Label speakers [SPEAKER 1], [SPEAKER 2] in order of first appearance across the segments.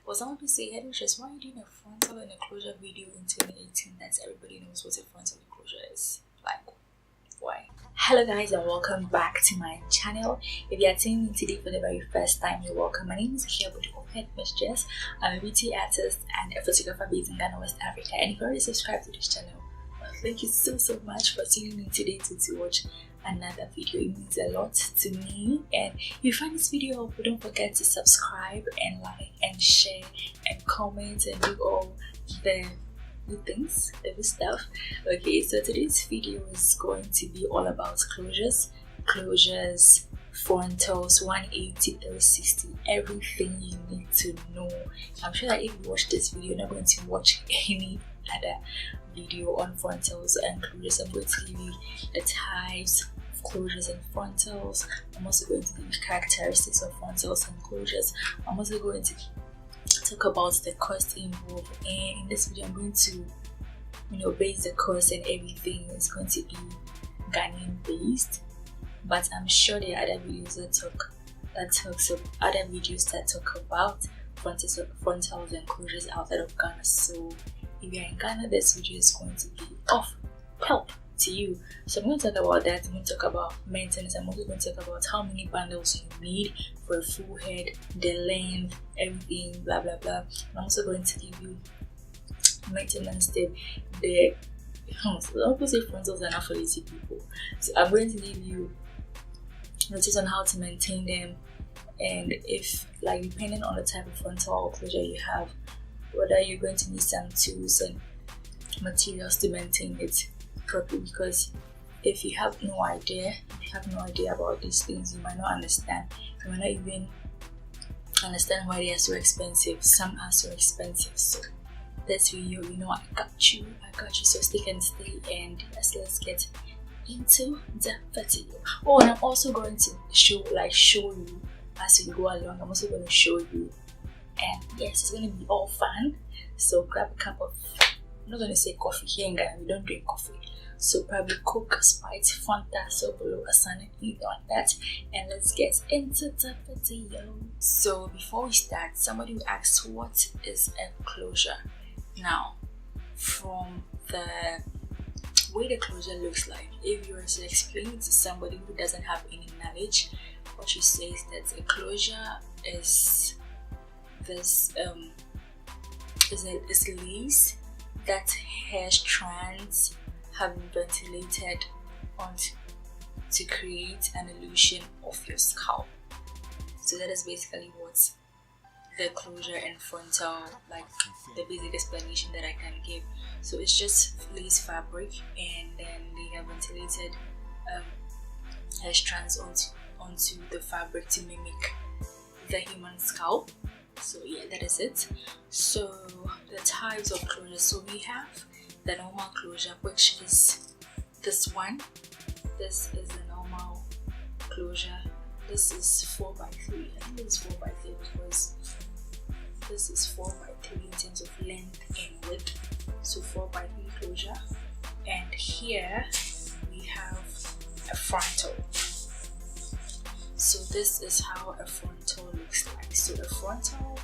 [SPEAKER 1] Or someone will say, Headmistress, why are you doing a frontal and a closure video in 2018 that everybody knows what a frontal and closure is? Like, why? Hello guys and welcome back to my channel. If you are tuning in today for the very first time, you're welcome. My name is Headmistress. I'm a beauty artist and a photographer based in Ghana, West Africa. And if you're already subscribed to this channel, well, thank you so much for tuning in today to watch another video. It means a lot to me, and if you find this video helpful, don't forget to subscribe and like and share and comment and do all the good things, the good stuff. Okay, so today's video is going to be all about closures, frontals, 180, 360, everything you need to know. I'm sure that if you watch this video, you're not going to watch any other video on frontals and closures. I'm going to give you the types of closures and frontals. I'm also going to give you characteristics of frontals and closures. I'm also going to talk about the cost involved, and in this video I'm going to base the cost and everything is going to be Ghanaian based, but I'm sure there are other videos that talk about frontals and closures outside of Ghana. So if you're in Ghana, this video is going to be of help to you. So I'm going to talk about that. I'm going to talk about maintenance. I'm also going to talk about how many bundles you need for a full head, the length, everything, blah blah blah. I'm also going to give you maintenance tip. Some people say frontals are not for lazy people, so I'm going to give you notice on how to maintain them, and if, like, depending on the type of frontal or closure you have, whether you're going to need some tools and materials to maintain it properly. Because if you have no idea about these things, you might not understand. You might not even understand why they are so expensive. Some are so expensive. So this video, I got you. So stick and stay, and yes, let's get into the video. Oh, and I'm also going to show you as we go along. I'm also going to show you, and yes, it's going to be all fun. So grab a cup of, I'm not going to say coffee. Here in Ghana we don't drink coffee, so probably Coke, Sprite, Fanta, so below a sun, anything like that, and let's get into the video. So before we start, somebody will ask, what is a closure? Now, from the way the closure looks like, if you were to explain it to somebody who doesn't have any knowledge, what you say is that a closure is this is lace that hair strands have been ventilated onto to create an illusion of your scalp. So that is basically what the closure and frontal, like the basic explanation that I can give. So it's just lace fabric, and then they have ventilated hair strands onto the fabric to mimic the human scalp. So yeah, that is it. So the types of closure, so we have the normal closure, which is this one. This is the normal closure. This is 4x3. I think this is 4x3 because this is 4x3 in terms of length and width. So 4x3 closure. And here we have a frontal. So this is how a frontal looks like. So a frontal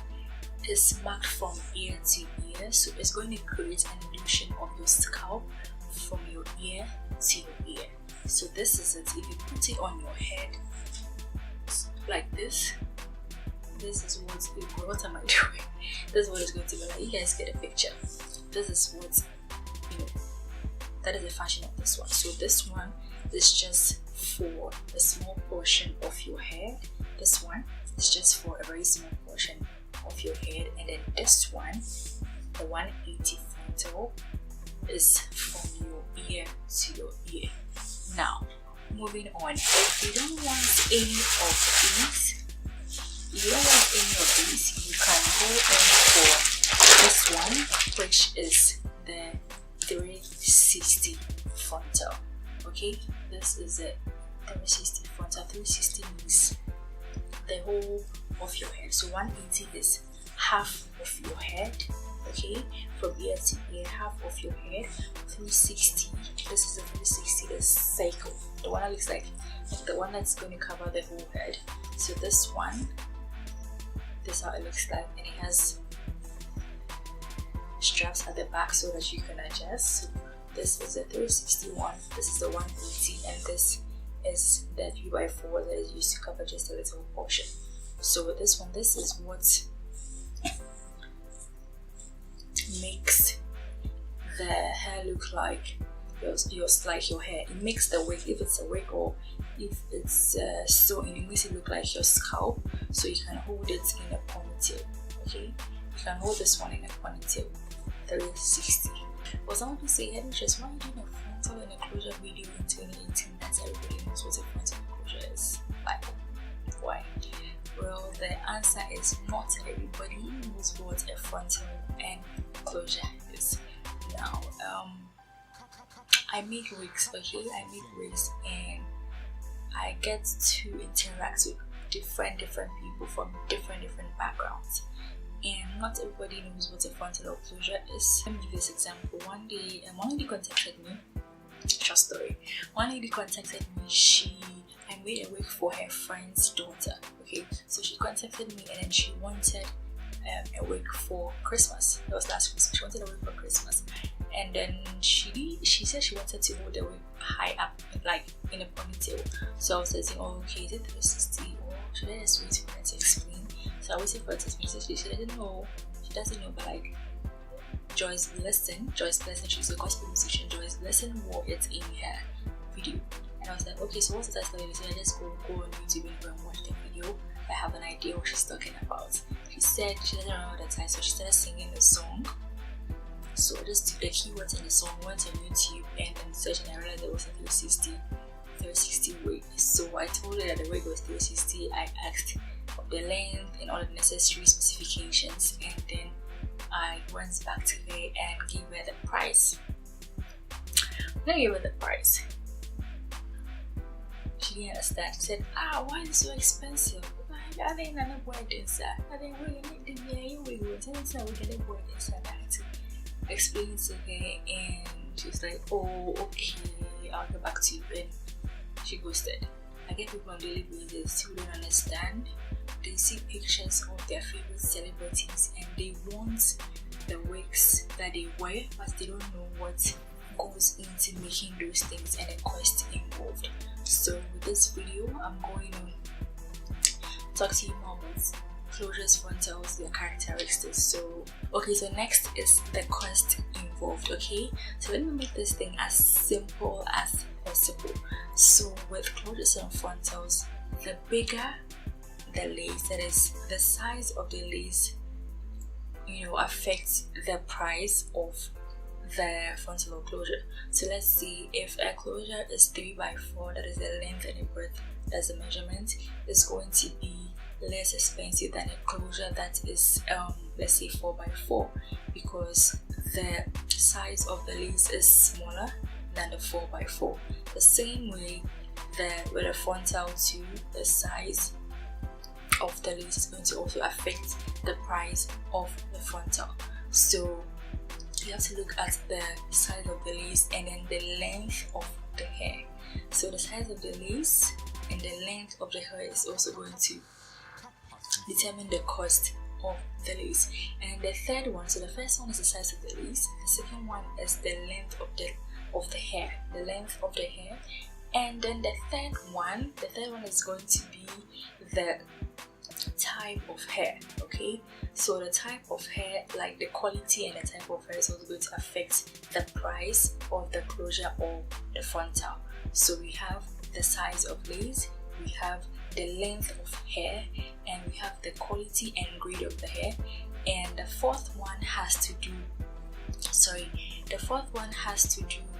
[SPEAKER 1] is marked from ear to ear, so it's going to create an illusion of your scalp from your ear to your ear. So this is it. If you put it on your head like this is what am I doing? This is what it's going to be like. You guys get a picture. This is what, that is the fashion of this one. So this one is just for a small portion of your head. This one is just for a very small portion of your head, and then this one, the 180 frontal, is from your ear to your ear. Now, moving on. If you don't want any of these, you can go in for this one, which is the 360 frontal. Okay, this is a 360 frontal. 360 means the whole of your head. So 180 is half of your head, okay, from ear to ear, half of your head. 360, this is a 360, the cycle, the one that looks like the one that's going to cover the whole head. So this one, this is how it looks like, and it has straps at the back so that you can adjust. So this is the 361, this is the 180, and this is the 3x4 that is used to cover just a little portion. So with this one, this is what makes the hair look like your hair. It makes the wig, if it's a wig or if it's sewn, it makes it look like your scalp, so you can hold it in a ponytail. Okay, you can hold this one in a ponytail. 360. Well, someone will say, Headmistress, why are you doing a frontal and a closure video in 2018 that everybody knows what a frontal and closure is? Like, why? Well, the answer is not everybody knows what a frontal and closure is. Now, I make wigs, okay? I make wigs, and I get to interact with different people from different backgrounds. And not everybody knows what a frontal or closure is. Let me give this example. One day, one lady contacted me. Short story. One lady contacted me. I made a wig for her friend's daughter. Okay, so she contacted me, and then she wanted a wig for Christmas. That was last Christmas. She wanted a wig for Christmas, and then she said she wanted to hold the wig high up, like in a ponytail. So I was saying, oh, okay, is it 360 or should I just wait for her to explain? So I waited for her to explain. She doesn't know, but like Joyce Blessing, she's a gospel musician. Joyce Blessing wore it in her video, and I was like, okay, so what's the title? So I just go on YouTube and go and watch the video. I have an idea what she's talking about. She said she doesn't remember the title, so she started singing the song. So I just took the keywords in the song, went on YouTube, and then searched, and I realized there was a 360 wig. So I told her that the wig was 360. I asked the length and all the necessary specifications, and then I went back to her and gave her the price. When I gave her the price, she didn't understand. She said, why is it so expensive? I didn't know what it is. I didn't really need the wig. We get a word inside. I had to explain to her, and she was like, oh, okay, I'll get back to you. And she ghosted. I get people on daily basis who don't understand. They see pictures of their favorite celebrities and they want the wigs that they wear, but they don't know what goes into making those things and the cost involved. So with this video, I'm going to talk to you more about closures, frontals, their characteristics. So next is the cost involved. Okay, so let me make this thing as simple as possible. So with closures and frontals, the bigger the lace, that is the size of the lace, affects the price of the frontal or closure. So let's see, if a closure is 3x4, that is the length and the breadth, that's the measurement, is going to be less expensive than a closure that is let's say 4x4, because the size of the lace is smaller than the 4x4. The same way with a frontal too, the size of the lace is going to also affect the price of the frontal. So you have to look at the size of the lace and then the length of the hair. So the size of the lace and the length of the hair is also going to determine the cost of the lace. And the third one, so the first one is the size of the lace, the second one is the length of the hair, and then the third one is going to be the type of hair. Okay, so the type of hair, like the quality and the type of hair, is also going to affect the price of the closure or the frontal. So we have the size of lace, we have the length of hair, and we have the quality and grade of the hair. And the fourth one has to do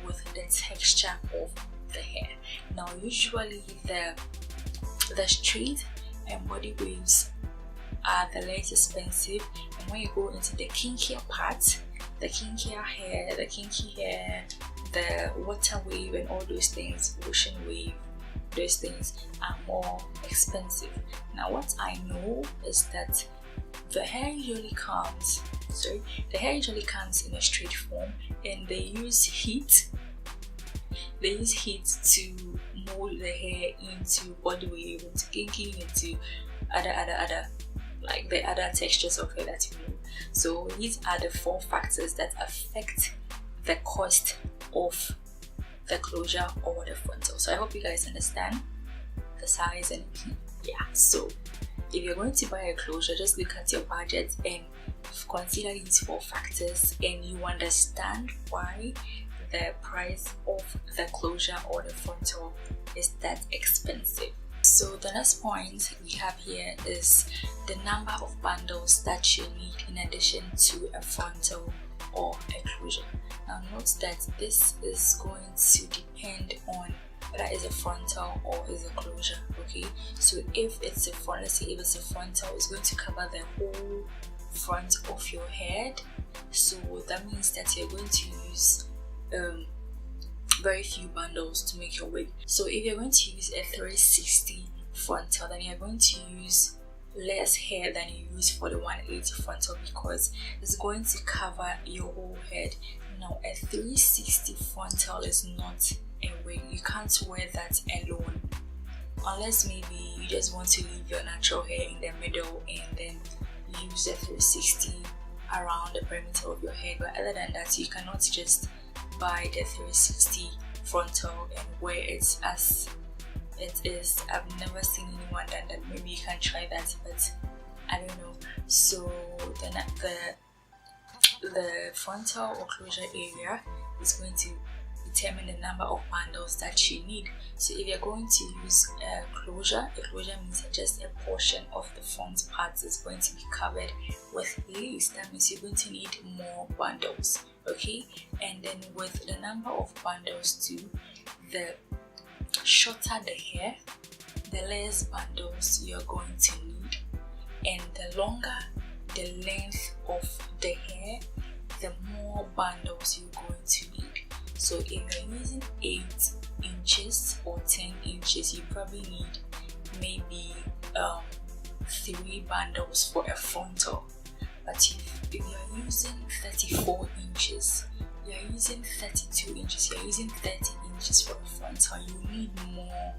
[SPEAKER 1] with the texture of the hair. Now usually the straight and body waves are the less expensive, and when you go into the kinkier parts, the kinkier hair, the water wave and all those things, ocean wave, those things are more expensive. Now what I know is that the hair usually comes in a straight form, and they use heat to mold the hair into body wave, into kinky, into other like the other textures of hair that you know. So these are the 4 factors that affect the cost of the closure or the frontal. So I hope you guys understand the size and yeah. So if you're going to buy a closure, just look at your budget and consider these 4 factors, and you understand why the price of the closure or the frontal is that expensive. So the next point we have here is the number of bundles that you need in addition to a frontal or a closure. Now note that this is going to depend on whether it's a frontal or is a closure. Okay, so if it's a front, let's say if it's a frontal, it's going to cover the whole front of your head. So that means that you're going to use very few bundles to make your wig. So if you're going to use a 360 frontal, then you're going to use less hair than you use for the 180 frontal, because it's going to cover your whole head. Now a 360 frontal is not a wig. You can't wear that alone, unless maybe you just want to leave your natural hair in the middle and then use the 360 around the perimeter of your head. But other than that, you cannot just buy the 360 frontal and wear it as it is. I've never seen anyone done that. Maybe you can try that, but I don't know. So the frontal or closure area is going to determine the number of bundles that you need. So if you're going to use a closure means that just a portion of the front parts is going to be covered with lace. That means you're going to need more bundles. Okay, and then with the number of bundles too, the shorter the hair, the less bundles you're going to need, and the longer the length of the hair, the more bundles you're going to need. So if you're using 8 inches or 10 inches, you probably need maybe 3 bundles for a frontal. But if you're using 34 inches, you're using 32 inches, you're using 30 inches for a frontal, you need more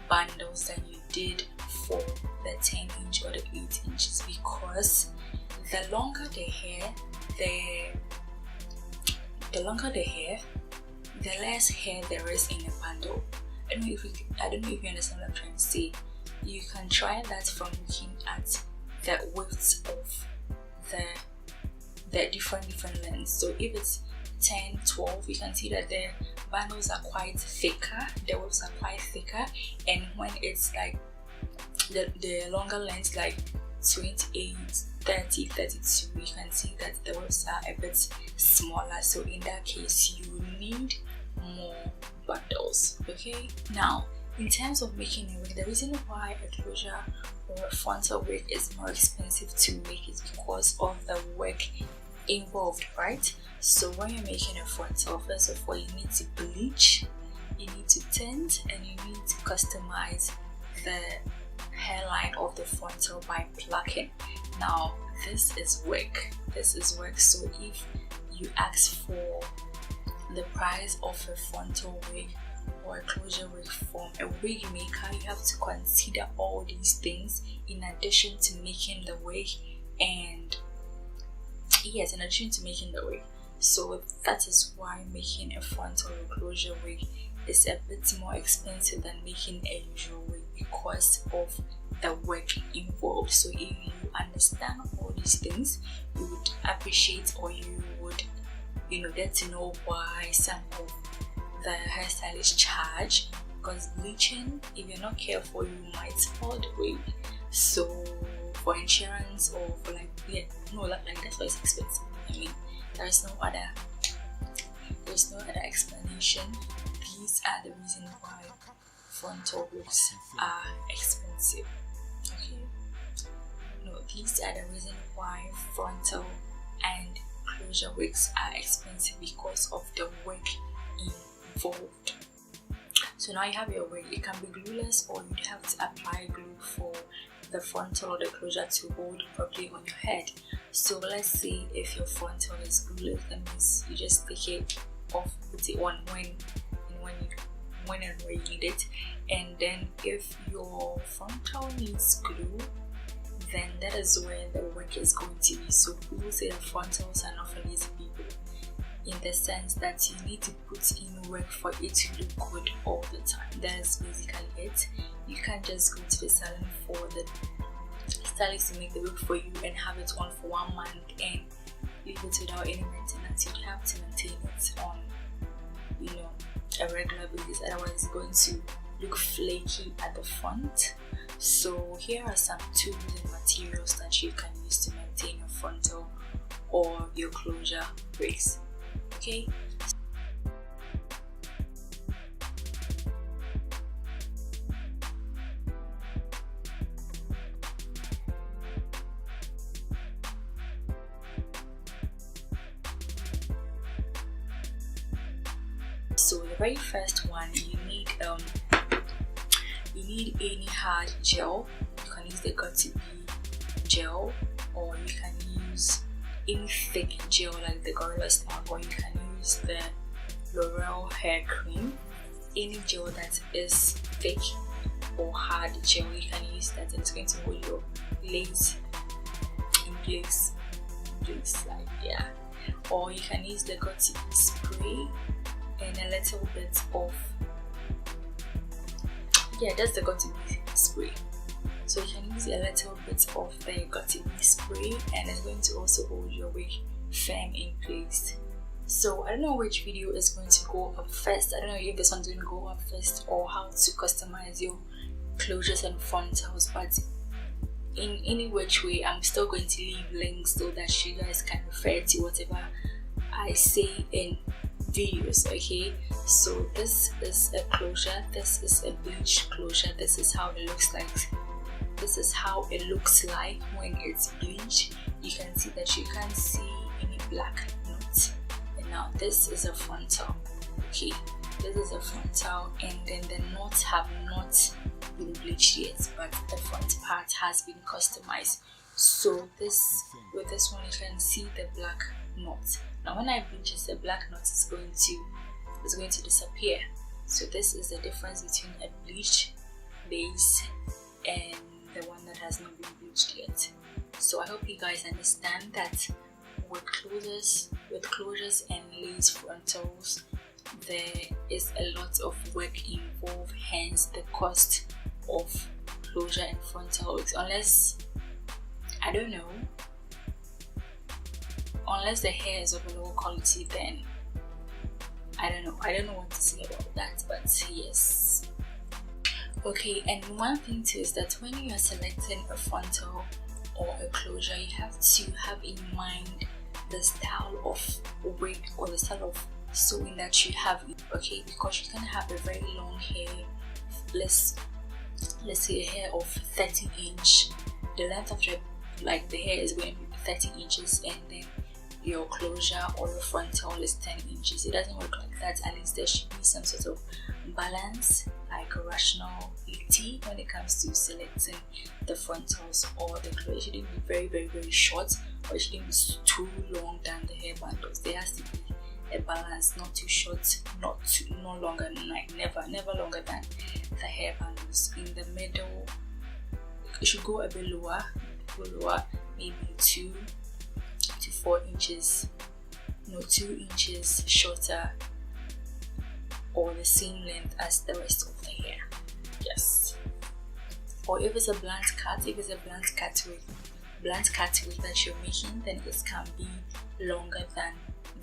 [SPEAKER 1] bundles than you did for the 10 inch or the 8 inches, because the longer the hair, the less hair there is in a bundle. I don't know if you understand what I'm trying to say. You can try that from looking at the widths of the different lengths. So if it's 10, 12, you can see that the bundles are quite thicker, the widths are quite thicker, and when it's like the longer lengths like 28, 30, 32, you can see that the widths are a bit smaller. So in that case, you need more bundles. Okay, now in terms of making a wig, the reason why a closure or a frontal wig is more expensive to make is because of the work involved, right? So when you're making a frontal, first of all, you need to bleach, you need to tint, and you need to customize the hairline of the frontal by plucking. Now this is work. So if you ask for the price of a frontal wig or a closure wig from a wig maker, you have to consider all these things in addition to making the wig, and yes, in addition to making the wig. So that is why making a frontal or closure wig is a bit more expensive than making a usual wig, because of the work involved. So if you understand all these things, you would appreciate, or you would get to know why some of the hairstylists charge. Because bleaching, if you're not careful, you might spoil the wig. So for insurance or for that's why it's expensive. I mean, there's no other explanation. These are the reasons why frontal wigs are expensive. Okay, no, these are the reasons why frontal and closure wigs are expensive, because of the work involved. So now you have your wig. It can be glueless, or you'd have to apply glue for the frontal or the closure to hold properly on your head. So let's say if your frontal is glueless, that means you just take it off, put it on when and where you need it. And then if your frontal needs glue, then that is where the work is going to be. So people say that frontals are not for lazy people, in the sense that you need to put in work for it to look good all the time. That's basically it. You can't just go to the salon for the stylist to make the look for you and have it on for 1 month and leave it without any maintenance. You have to maintain it on, a regular basis, otherwise it's going to look flaky at the front. So here are some tools and materials that you can use to maintain your frontal or your closure breaks. Okay. So the very first one, you need any hard gel. You can use the Got2b gel, or you can use any thick gel like the Gorilla Stamp, or you can use the L'Oreal hair cream. Any gel that is thick or hard gel, you can use that, and it's going to hold your lace in place, like, yeah. Or you can use the Got2b spray and a little bit of, that's the Got2b spray. So you can use a little bit of the Got2b spray, and it's going to also hold your wig firm in place. So I don't know which video is going to go up first. I don't know if this one's going to go up first, or how to customize your closures and frontals, but in any which way, I'm still going to leave links so that you guys can refer to whatever I say in videos. Okay, so this is a closure, this is a bleach closure, this is how it looks like. This is how it looks like when it's bleached. You can see that you can't see any black knots. And now this is a frontal. Okay, this is a frontal, and then the knots have not been bleached yet, but the front part has been customized. So with this one, you can see the black knot. Now when I bleach it, the black knot is going to disappear. So this is the difference between a bleached base and the one that has not been bleached yet. So I hope you guys understand that with closures and lace frontals, there is a lot of work involved, hence the cost of closure and frontals. Unless, I don't know, unless the hair is of a lower quality, then I don't know what to say about that, but yes. Okay, and one thing too is that when you are selecting a frontal or a closure, you have to have in mind the style of wig or the style of sewing that you have. Okay, because you can have a very long hair, let's say a hair of 30 inch. The length of the hair is going to be 30 inches, and then your closure or your frontal is 10 inches. It doesn't work like that. At least there should be some sort of balance, like a rationality when it comes to selecting the frontals or the closure. It shouldn't be very, very, very short, or it shouldn't be too long than the hair bundles. There has to be a balance, not too short, no longer, like never longer than the hair bundles. In the middle, it should go a bit lower, maybe 2 to 4 inches, 2 inches shorter, or the same length as the rest of the hair. Yes. Or if it's a blunt cut wig that you're making, then it can be longer than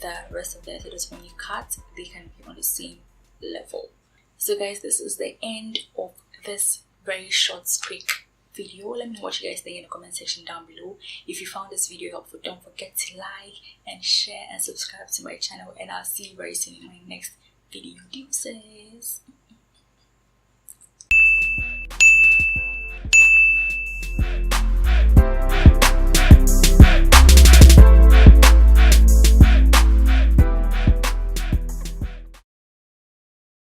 [SPEAKER 1] the rest of the hair. So that when you cut, they can be on the same level. So guys, this is the end of this very short, quick video. Let me know what you guys think in the comment section down below. If you found this video helpful, don't forget to like and share and subscribe to my channel, and I'll see you very soon in my next video. Deuces.